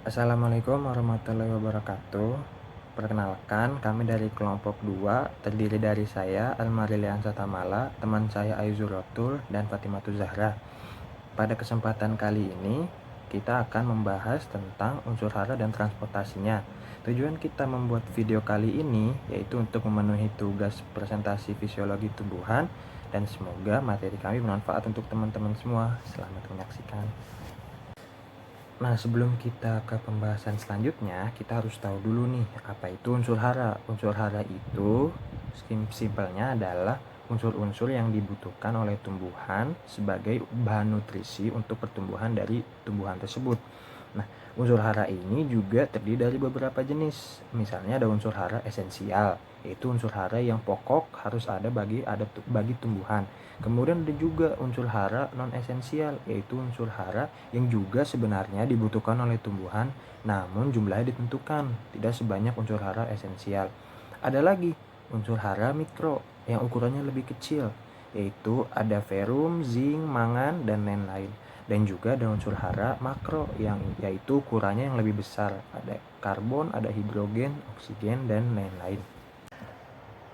Assalamualaikum warahmatullahi wabarakatuh. Perkenalkan, kami dari kelompok 2 terdiri dari saya, Almariliansa Tamala, teman saya Aizur Rotul, dan Fatimatu Zahra. Pada kesempatan kali ini, kita akan membahas tentang unsur hara dan transportasinya. Tujuan kita membuat video kali ini yaitu untuk memenuhi tugas presentasi fisiologi tumbuhan, dan semoga materi kami bermanfaat untuk teman-teman semua. Selamat menyaksikan. Nah, sebelum kita ke pembahasan selanjutnya, kita harus tahu dulu nih, apa itu unsur hara. Unsur hara itu simpelnya adalah unsur-unsur yang dibutuhkan oleh tumbuhan sebagai bahan nutrisi untuk pertumbuhan dari tumbuhan tersebut. Nah, unsur hara ini juga terdiri dari beberapa jenis. Misalnya ada unsur hara esensial, yaitu unsur hara yang pokok harus ada bagi tumbuhan. Kemudian ada juga unsur hara non esensial, yaitu unsur hara yang juga sebenarnya dibutuhkan oleh tumbuhan, namun jumlahnya ditentukan, tidak sebanyak unsur hara esensial. Ada lagi unsur hara mikro yang ukurannya lebih kecil, yaitu ada ferum, zinc, mangan, dan lain-lain. Dan juga ada unsur hara makro yaitu ukurannya yang lebih besar, ada karbon, ada hidrogen, oksigen, dan lain-lain.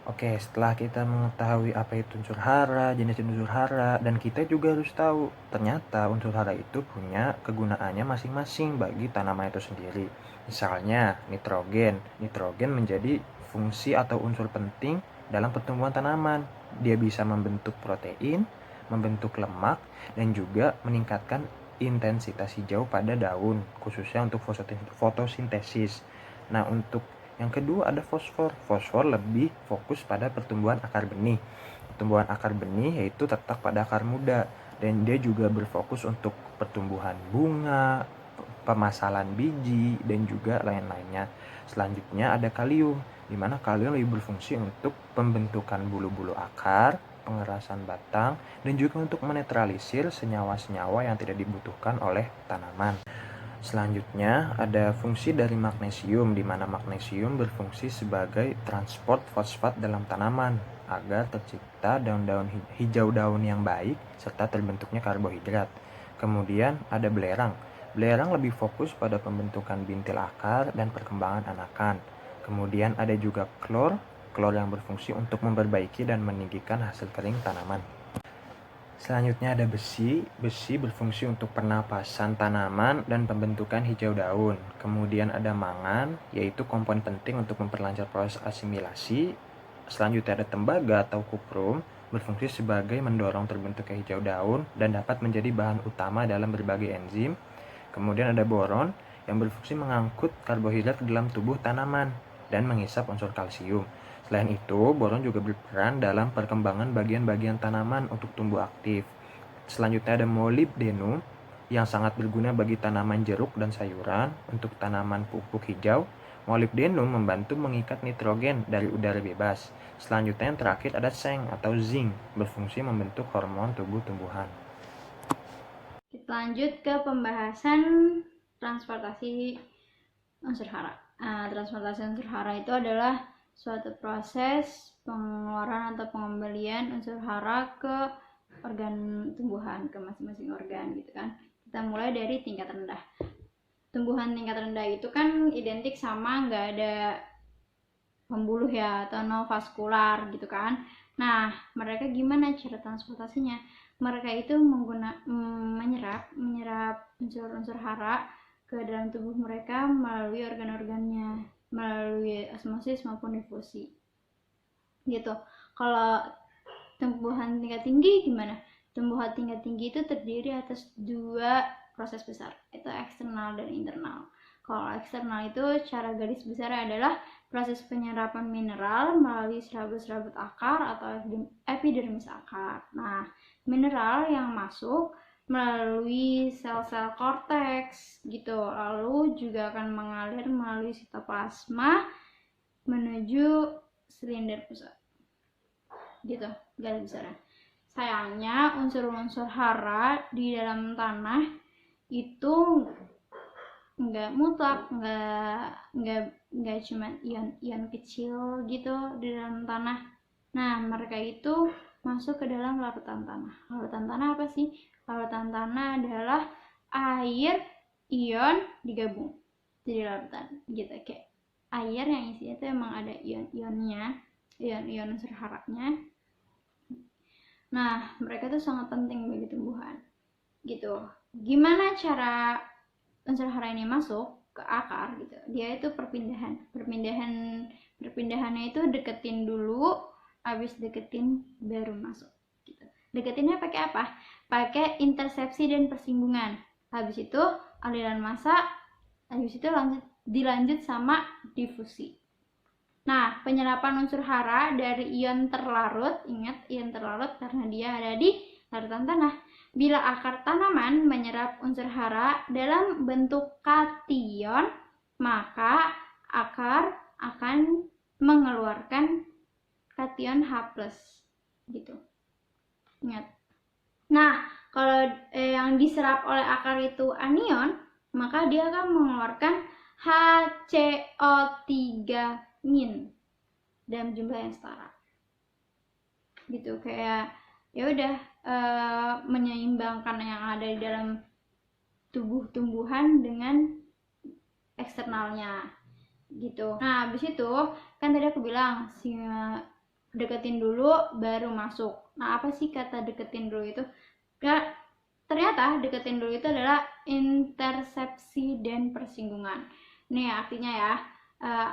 Oke, setelah kita mengetahui apa itu unsur hara, jenis unsur hara, dan kita juga harus tahu ternyata unsur hara itu punya kegunaannya masing-masing bagi tanaman itu sendiri. Misalnya nitrogen. Nitrogen menjadi fungsi atau unsur penting dalam pertumbuhan tanaman. Dia bisa membentuk protein, membentuk lemak, dan juga meningkatkan intensitas hijau pada daun, khususnya untuk fotosintesis. Nah, untuk yang kedua ada fosfor. Fosfor lebih fokus pada pertumbuhan akar benih. Pertumbuhan akar benih yaitu terletak pada akar muda, dan dia juga berfokus untuk pertumbuhan bunga, pemasalan biji, dan juga lain-lainnya. Selanjutnya ada kalium, di mana kalium lebih berfungsi untuk pembentukan bulu-bulu akar, pengerasan batang, dan juga untuk menetralisir senyawa-senyawa yang tidak dibutuhkan oleh tanaman. Selanjutnya ada fungsi dari magnesium, di mana magnesium berfungsi sebagai transport fosfat dalam tanaman agar tercipta daun-daun hijau daun yang baik serta terbentuknya karbohidrat. Kemudian ada belerang. Belerang lebih fokus pada pembentukan bintil akar dan perkembangan anakan. Kemudian ada juga klor yang berfungsi untuk memperbaiki dan meninggikan hasil kering tanaman. Selanjutnya ada besi. Besi berfungsi untuk pernapasan tanaman dan pembentukan hijau daun. Kemudian ada mangan, yaitu komponen penting untuk memperlancar proses asimilasi. Selanjutnya ada tembaga atau kuprum, berfungsi sebagai mendorong terbentuknya hijau daun dan dapat menjadi bahan utama dalam berbagai enzim. Kemudian ada boron, yang berfungsi mengangkut karbohidrat ke dalam tubuh tanaman dan menghisap unsur kalsium. Selain itu, boron juga berperan dalam perkembangan bagian-bagian tanaman untuk tumbuh aktif. Selanjutnya ada molybdenum yang sangat berguna bagi tanaman jeruk dan sayuran. Untuk tanaman pupuk hijau, molybdenum membantu mengikat nitrogen dari udara bebas. Selanjutnya yang terakhir ada seng atau zinc, berfungsi membentuk hormon tubuh tumbuhan. Kita lanjut ke pembahasan transportasi unsur hara. Transportasi unsur hara itu adalah suatu proses pengeluaran atau pengembalian unsur hara ke organ tumbuhan, ke masing-masing organ gitu kan. Kita mulai dari tingkat rendah. Tumbuhan tingkat rendah itu kan identik sama nggak ada pembuluh ya atau non vaskular gitu kan. Nah, mereka gimana cara transportasinya? Mereka itu menyerap unsur-unsur hara ke dalam tubuh mereka melalui organ-organnya, melalui osmosis maupun difusi. Gitu. Kalau tumbuhan tingkat tinggi gimana? Tumbuhan tingkat tinggi itu terdiri atas dua proses besar, itu eksternal dan internal. Kalau eksternal itu cara garis besarnya adalah proses penyerapan mineral melalui serabut-serabut akar atau epidermis akar. Nah, mineral yang masuk melalui sel-sel korteks gitu, lalu juga akan mengalir melalui sitoplasma menuju silinder pusat. Gitu, garis besarnya. Sayangnya unsur-unsur hara di dalam tanah itu nggak mutlak, nggak cuma ion-ion kecil gitu di dalam tanah. Nah, mereka itu masuk ke dalam larutan tanah. Larutan tanah apa sih? Larutan tanah adalah air, ion digabung. jadi larutan gitu, kayak air yang isinya itu emang ada ion-ionnya, ion-ion unsur haranya. Nah, mereka tuh sangat penting bagi tumbuhan gitu. Gimana cara unsur hara ini masuk ke akar gitu? Dia itu perpindahannya itu deketin dulu, habis deketin baru masuk gitu. Deketinnya pakai apa? Pakai intersepsi dan persinggungan. Habis itu aliran massa, habis itu dilanjut sama difusi. Nah, penyerapan unsur hara dari ion terlarut, ingat ion terlarut karena dia ada di larutan tanah. Bila akar tanaman menyerap unsur hara dalam bentuk kation, maka akar akan mengeluarkan kation H+. Gitu. Ingat. Nah, kalau yang diserap oleh akar itu anion, maka dia akan mengeluarkan HCO3- dalam jumlah yang setara. Gitu, kayak ya udah menyeimbangkan yang ada di dalam tubuh tumbuhan dengan eksternalnya gitu. Nah, habis itu kan tadi aku bilang deketin dulu baru masuk. Nah, apa sih kata deketin dulu itu? Ya, ternyata deketin dulu itu adalah intersepsi dan persinggungan. Nih artinya ya,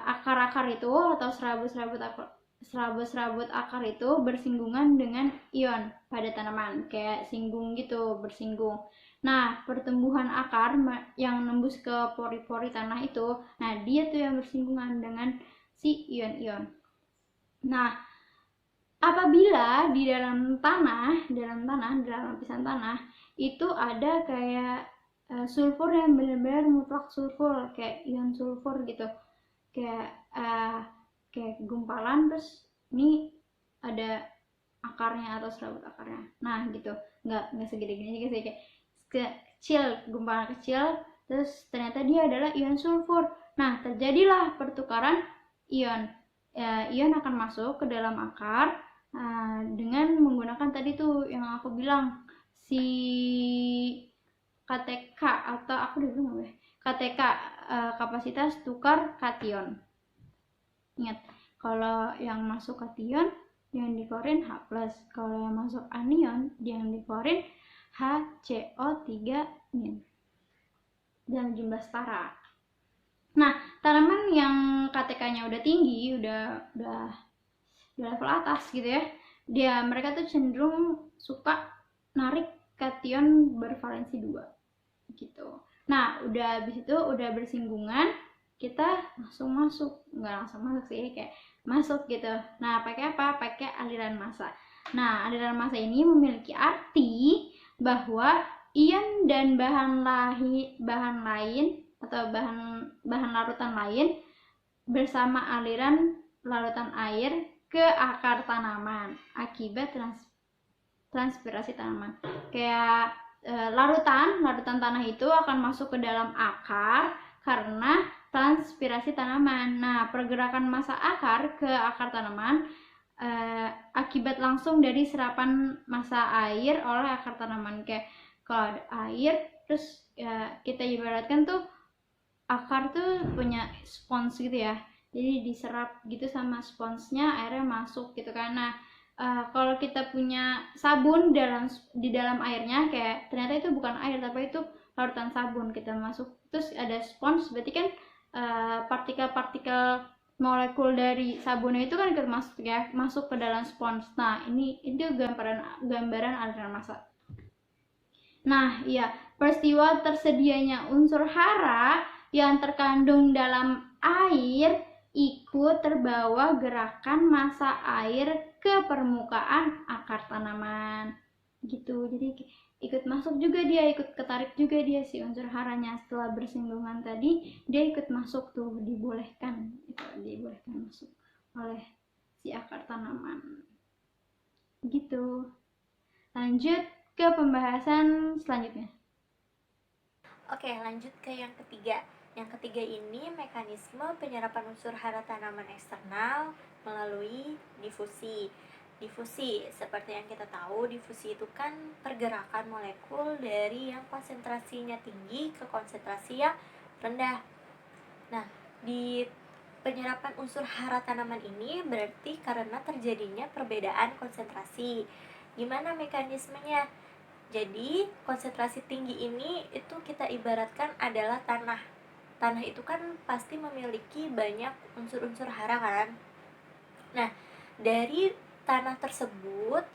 akar-akar itu atau serabut-serabut akar itu bersinggungan dengan ion pada tanaman, kayak singgung gitu, bersinggung. Nah, pertumbuhan akar yang nembus ke pori-pori tanah itu, nah dia tuh yang bersinggungan dengan si ion-ion. Nah, apabila di dalam lapisan tanah itu ada kayak sulfur yang benar-benar mutlak sulfur, kayak ion sulfur gitu, kayak gumpalan, terus ini ada akarnya atau serabut akarnya. Nah gitu, nggak segede gini juga sih, kayak kecil, gumpalan kecil, terus ternyata dia adalah ion sulfur. Nah, terjadilah pertukaran ion. Ion akan masuk ke dalam akar dengan menggunakan tadi tuh yang aku bilang, si KTK, atau aku udah bilang apa ya, KTK, kapasitas tukar kation. Ingat, kalau yang masuk kation yang dikeluarin H+, kalau yang masuk anion yang dikeluarin HCO3- dalam jumlah setara. Nah, tanaman yang KTK-nya udah tinggi, udah level atas gitu ya, mereka tuh cenderung suka narik kation bervalensi 2 gitu. Nah, udah habis itu udah bersinggungan, kita nggak langsung masuk sih, kayak masuk gitu. Nah, pakai apa? Pakai aliran massa. Nah, aliran massa ini memiliki arti bahwa ion dan bahan lain atau bahan larutan lain bersama aliran larutan air ke akar tanaman akibat transpirasi tanaman. Kayak larutan tanah itu akan masuk ke dalam akar karena transpirasi tanaman. Nah, pergerakan massa akar ke akar tanaman akibat langsung dari serapan massa air oleh akar tanaman. Kayak kalau ada air, terus ya kita ibaratkan tuh akar tuh punya spons gitu ya, jadi diserap gitu sama sponsnya, airnya masuk gitu kan. Nah, kalau kita punya sabun di dalam airnya, kayak ternyata itu bukan air tapi itu larutan sabun, kita masuk terus ada spons, berarti kan partikel-partikel molekul dari sabunnya itu kan ikut masuk ke dalam spons. Nah, itu gambaran aliran massa. Nah, iya, peristiwa tersedianya unsur hara yang terkandung dalam air ikut terbawa gerakan massa air ke permukaan akar tanaman. Gitu. Jadi ikut masuk juga dia, ikut ketarik juga dia si unsur haranya. Setelah bersinggungan tadi, dia ikut masuk tuh, dibolehkan masuk oleh si akar tanaman. Gitu. Lanjut ke pembahasan selanjutnya. Oke, lanjut ke yang ketiga. Yang ketiga ini mekanisme penyerapan unsur hara tanaman eksternal melalui difusi. Difusi, seperti yang kita tahu, difusi itu kan pergerakan molekul dari yang konsentrasinya tinggi ke konsentrasi yang rendah. Nah, di penyerapan unsur hara tanaman ini berarti karena terjadinya perbedaan konsentrasi. Gimana mekanismenya? Jadi, konsentrasi tinggi ini itu kita ibaratkan adalah tanah. Tanah itu kan pasti memiliki banyak unsur-unsur hara kan? Nah, dari tanah tersebut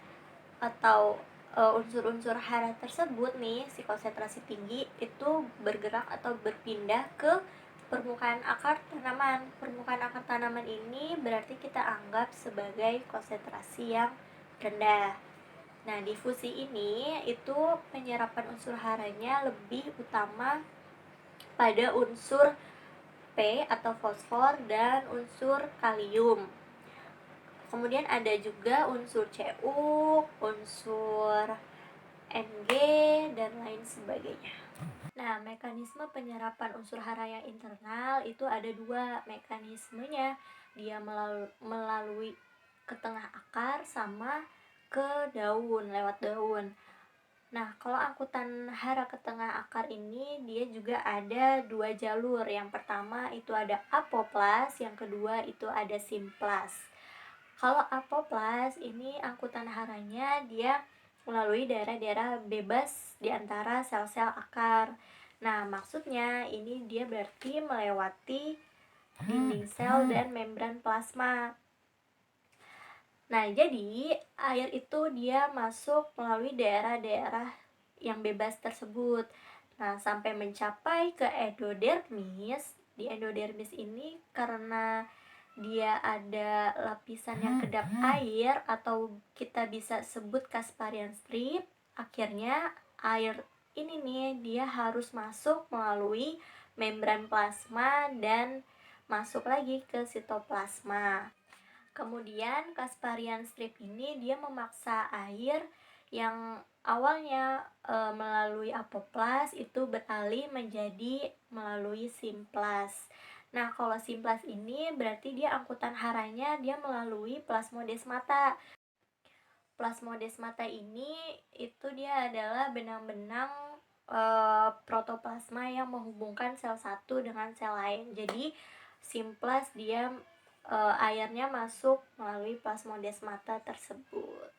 atau unsur-unsur hara tersebut nih, si konsentrasi tinggi itu bergerak atau berpindah ke permukaan akar tanaman. Permukaan akar tanaman ini berarti kita anggap sebagai konsentrasi yang rendah. Nah, difusi ini itu penyerapan unsur haranya lebih utama pada unsur P atau fosfor dan unsur kalium. Kemudian ada juga unsur Cu, unsur Mg, dan lain sebagainya. Nah, mekanisme penyerapan unsur hara yang internal itu ada dua mekanismenya. Dia melalui ke tengah akar sama ke daun, lewat daun. Nah, kalau angkutan hara ke tengah akar ini dia juga ada dua jalur. Yang pertama itu ada apoplas, yang kedua itu ada simplas. Kalau apoplas ini angkutan haranya dia melalui daerah-daerah bebas di antara sel-sel akar. Nah, maksudnya ini dia berarti melewati dinding sel dan membran plasma. Nah, jadi air itu dia masuk melalui daerah-daerah yang bebas tersebut. Nah, sampai mencapai ke endodermis. Di endodermis ini karena dia ada lapisan yang kedap air atau kita bisa sebut Casparian strip, akhirnya air ini nih dia harus masuk melalui membran plasma dan masuk lagi ke sitoplasma. Kemudian Casparian strip ini dia memaksa air yang awalnya melalui apoplas itu beralih menjadi melalui simplas. Nah, kalau simplas ini berarti dia angkutan haranya dia melalui plasmodesmata. Plasmodesmata ini itu dia adalah benang-benang protoplasma yang menghubungkan sel satu dengan sel lain. Jadi simplas dia airnya masuk melalui plasmodesmata tersebut.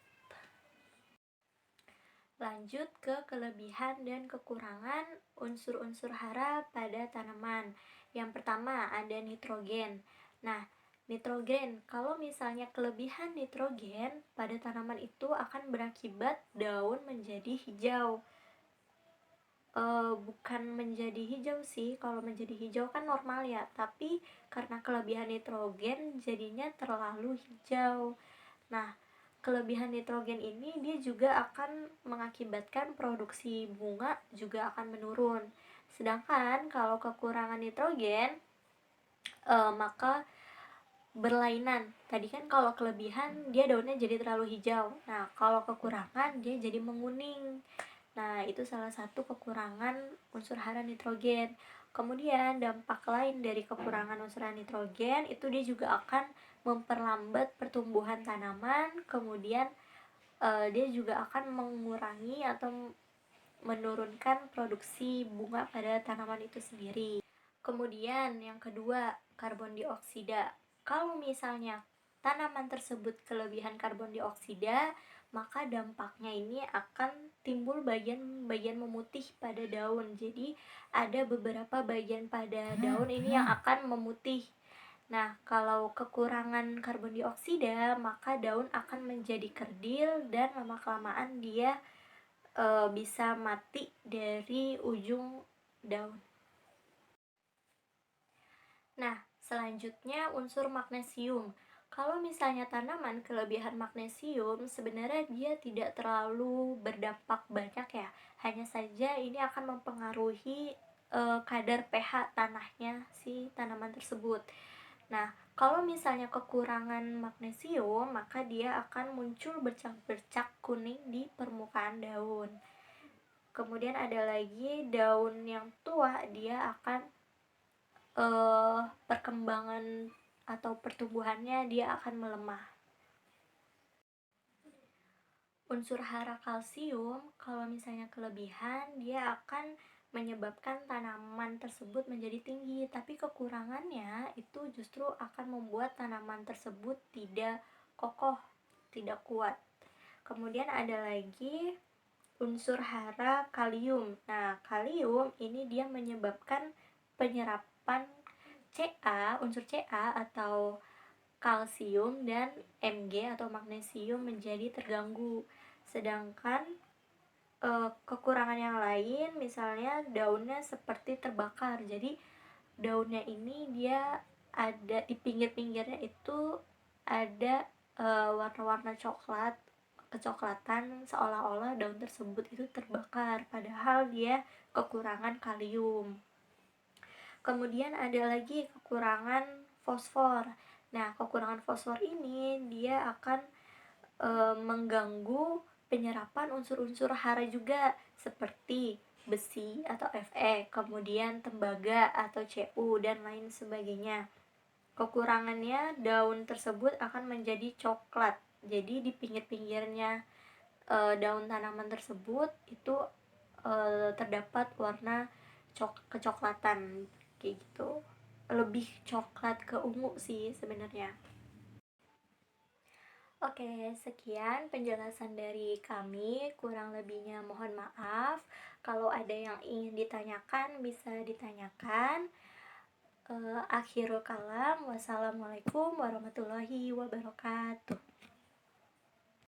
Lanjut ke kelebihan dan kekurangan unsur-unsur hara pada tanaman. Yang pertama ada nitrogen. Nah, nitrogen, kalau misalnya kelebihan nitrogen pada tanaman itu akan berakibat daun menjadi hijau. Bukan menjadi hijau sih, kalau menjadi hijau kan normal ya, tapi karena kelebihan nitrogen jadinya terlalu hijau. Nah, kelebihan nitrogen ini dia juga akan mengakibatkan produksi bunga juga akan menurun. Sedangkan kalau kekurangan nitrogen maka berlainan. Tadi kan kalau kelebihan dia daunnya jadi terlalu hijau. Nah, kalau kekurangan dia jadi menguning. Nah, itu salah satu kekurangan unsur hara nitrogen. Kemudian dampak lain dari kekurangan unsur hara nitrogen itu dia juga akan memperlambat pertumbuhan tanaman. Kemudian dia juga akan mengurangi atau menurunkan produksi bunga pada tanaman itu sendiri. Kemudian yang kedua, karbon dioksida. Kalau misalnya tanaman tersebut kelebihan karbon dioksida, maka dampaknya ini akan timbul bagian-bagian memutih pada daun. Jadi ada beberapa bagian pada daun ini yang akan memutih. Nah, kalau kekurangan karbon dioksida, maka daun akan menjadi kerdil dan lama-kelamaan dia bisa mati dari ujung daun. Nah, selanjutnya unsur magnesium. Kalau misalnya tanaman kelebihan magnesium, sebenarnya dia tidak terlalu berdampak banyak ya. Hanya saja ini akan mempengaruhi kadar pH tanahnya si tanaman tersebut. Nah, kalau misalnya kekurangan magnesium, maka dia akan muncul bercak-bercak kuning di permukaan daun. Kemudian ada lagi daun yang tua, dia akan perkembangan atau pertumbuhannya dia akan melemah. Unsur hara kalsium kalau misalnya kelebihan dia akan menyebabkan tanaman tersebut menjadi tinggi, tapi kekurangannya itu justru akan membuat tanaman tersebut tidak kokoh, tidak kuat. Kemudian ada lagi unsur hara kalium. Nah, kalium ini dia menyebabkan penyerapan unsur Ca atau kalsium dan Mg atau magnesium menjadi terganggu. Sedangkan kekurangan yang lain misalnya daunnya seperti terbakar. Jadi daunnya ini dia ada di pinggir-pinggirnya itu ada warna-warna coklat, kecoklatan, seolah-olah daun tersebut itu terbakar padahal dia kekurangan kalium. Kemudian ada lagi kekurangan fosfor. Nah, kekurangan fosfor ini dia akan mengganggu penyerapan unsur-unsur hara juga seperti besi atau Fe, kemudian tembaga atau Cu dan lain sebagainya. Kekurangannya daun tersebut akan menjadi coklat. Jadi di pinggir-pinggirnya daun tanaman tersebut itu terdapat warna kecoklatan kayak gitu. Lebih coklat ke ungu sih sebenarnya. Oke, sekian penjelasan dari kami. Kurang lebihnya mohon maaf. Kalau ada yang ingin ditanyakan, bisa ditanyakan. Akhirul kalam. Wassalamualaikum warahmatullahi wabarakatuh.